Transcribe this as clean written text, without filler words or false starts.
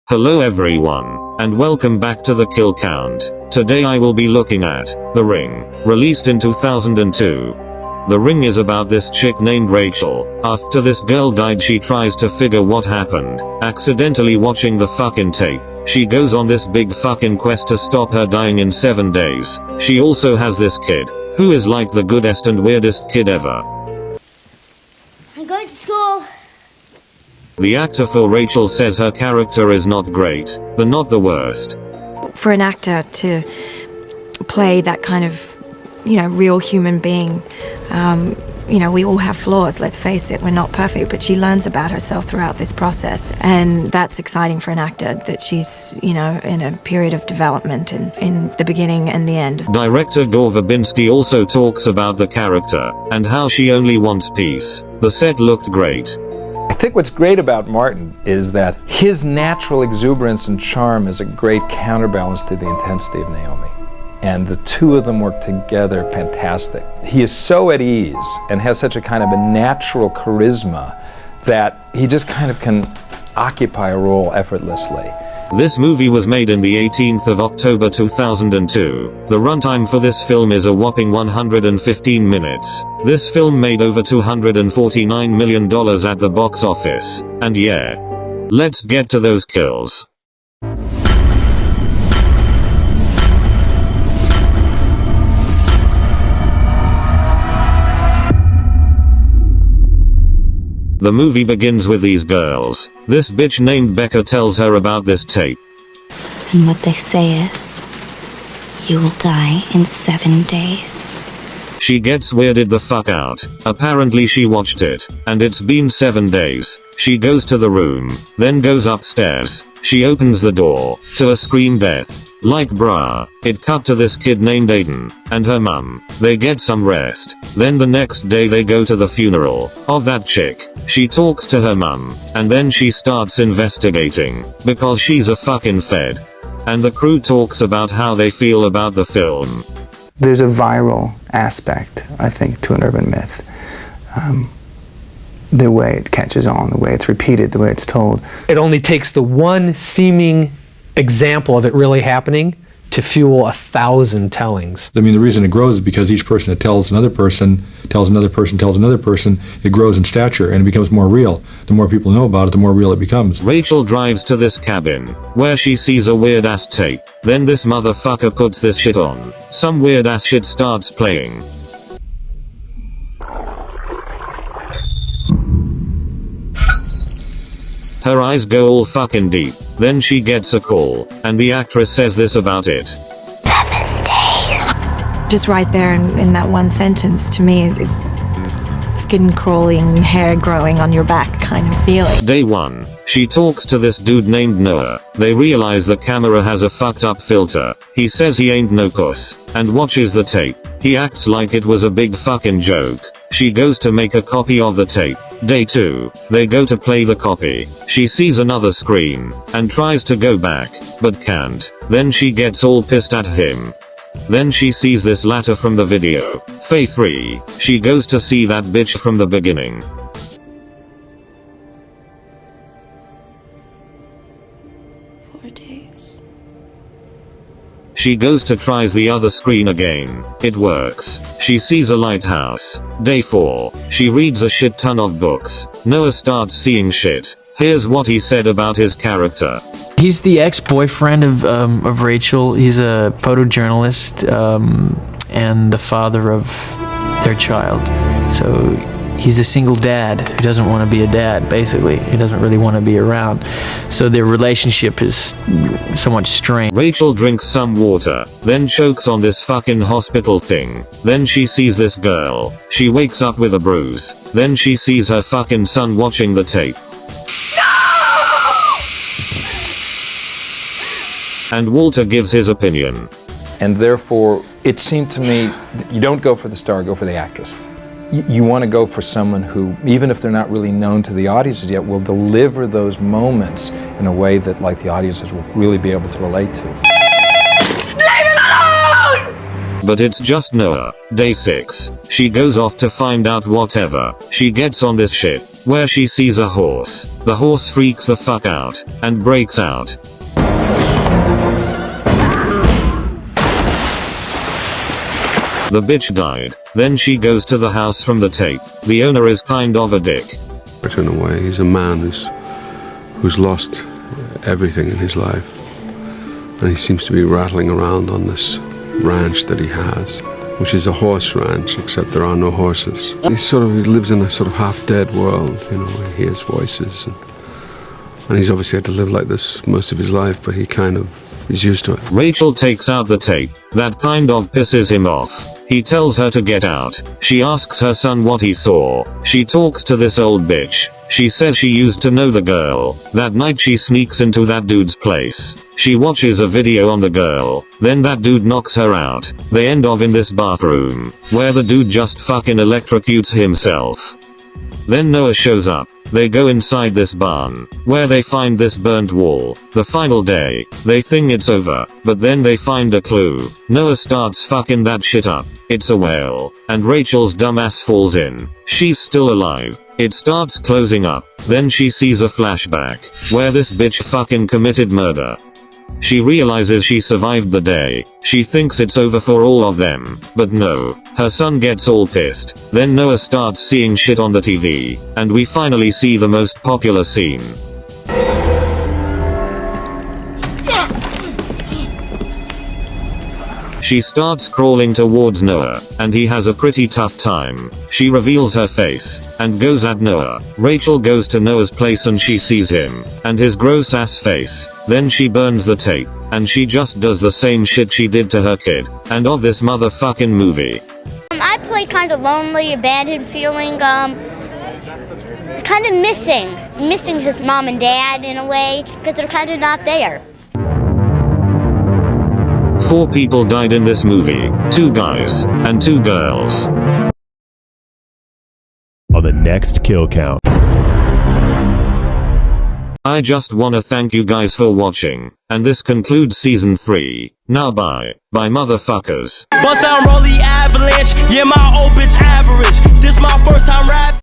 Hello everyone, and welcome back to the Kill Count. Today I will be looking at The Ring, released in 2002. The Ring is about this chick named Rachel. After this girl died, she tries to figure what happened, accidentally watching the fucking tape. She goes on this big fucking quest to stop her dying in 7 days. She also has this kid, who is like the goodest and weirdest kid ever. I'm going to school. The actor for Rachel says her character is not great, but not the worst. For an actor to play that kind of, real human being, we all have flaws, let's face it, we're not perfect, but she learns about herself throughout this process. And that's exciting for an actor, that she's, in a period of development in the beginning and the end. Director Gore Verbinski also talks about the character, and how she only wants peace. The set looked great. I think what's great about Martin is that his natural exuberance and charm is a great counterbalance to the intensity of Naomi. And the two of them work together fantastic. He is so at ease and has such a kind of a natural charisma that he just kind of can occupy a role effortlessly. This movie was made in the 18th of October 2002. The runtime for this film is a whopping 115 minutes. This film made over $249 million at the box office. And yeah. Let's get to those kills. The movie begins with these girls. This bitch named Becca tells her about this tape. And what they say is, you will die in 7 days. She gets weirded the fuck out. Apparently she watched it, and it's been 7 days. She goes to the room, then goes upstairs. She opens the door, to a scream death. Like bruh, it cut to this kid named Aiden, and her mum. They get some rest. Then the next day they go to the funeral of that chick. She talks to her mum, and then she starts investigating, because she's a fucking fed. And the crew talks about how they feel about the film. There's a viral aspect, I think, to an urban myth. The way it catches on, the way it's repeated, the way it's told. It only takes the one seeming example of it really happening to fuel 1,000 tellings. I mean, the reason it grows is because each person that tells another person, tells another person, tells another person, it grows in stature and it becomes more real. The more people know about it, the more real it becomes. Rachel drives to this cabin, where she sees a weird ass tape. Then this motherfucker puts this shit on. Some weird ass shit starts playing. Her eyes go all fucking deep. Then she gets a call, and the actress says this about it. 7 days. Just right there in that one sentence, to me, it's skin crawling, hair growing on your back kind of feeling. Day 1. She talks to this dude named Noah. They realize the camera has a fucked up filter. He says he ain't no cuss, and watches the tape. He acts like it was a big fucking joke. She goes to make a copy of the tape. Day 2. They go to play the copy. She sees another screen, and tries to go back, but can't. Then she gets all pissed at him. Then she sees this latter from the video. Day 3. She goes to see that bitch from the beginning. She goes to tries the other screen again. It works. She sees a lighthouse. Day 4. She reads a shit ton of books. Noah starts seeing shit. Here's what he said about his character. He's the ex-boyfriend of Rachel. He's a photojournalist and the father of their child. So he's a single dad who doesn't want to be a dad, basically. He doesn't really want to be around. So their relationship is somewhat strained. Rachel drinks some water, then chokes on this fucking hospital thing. Then she sees this girl. She wakes up with a bruise. Then she sees her fucking son watching the tape. And Walter gives his opinion. And therefore, it seemed to me, you don't go for the star, go for the actress. You want to go for someone who, even if they're not really known to the audiences yet, will deliver those moments in a way that, like, the audiences will really be able to relate to. Leave him alone! But it's just Noah. Day 6. She goes off to find out whatever. She gets on this shit, where she sees a horse. The horse freaks the fuck out, and breaks out. The bitch died. Then she goes to the house from the tape. The owner is kind of a dick. In a way, he's a man who's lost everything in his life. And he seems to be rattling around on this ranch that he has, which is a horse ranch, except there are no horses. He lives in a sort of half-dead world, you know, where he hears voices. And he's obviously had to live like this most of his life, but he kind of is used to it. Rachel takes out the tape. That kind of pisses him off. He tells her to get out. She asks her son what he saw. She talks to this old bitch. She says she used to know the girl. That night she sneaks into that dude's place. She watches a video on the girl. Then that dude knocks her out. They end off in this bathroom, where the dude just fucking electrocutes himself. Then Noah shows up. They go inside this barn, where they find this burnt wall. The final day, they think it's over, but then they find a clue. Noah starts fucking that shit up. It's a whale, and Rachel's dumbass falls in. She's still alive. It starts closing up. Then she sees a flashback, where this bitch fucking committed murder. She realizes she survived the day. She thinks it's over for all of them, but no. Her son gets all pissed. Then Noah starts seeing shit on the TV, and we finally see the most popular scene. She starts crawling towards Noah, and he has a pretty tough time. She reveals her face, and goes at Noah. Rachel goes to Noah's place and she sees him, and his gross ass face. Then she burns the tape, and she just does the same shit she did to her kid, and of this motherfucking movie. I play kind of lonely, abandoned feeling, kind of missing his mom and dad in a way, because they're kind of not there. 4 people died in this movie, 2 guys, and 2 girls. On the next kill count. I just wanna thank you guys for watching, and this concludes season 3. Now bye motherfuckers. Bust down, roll the avalanche, yeah my old bitch average. This my first time rap.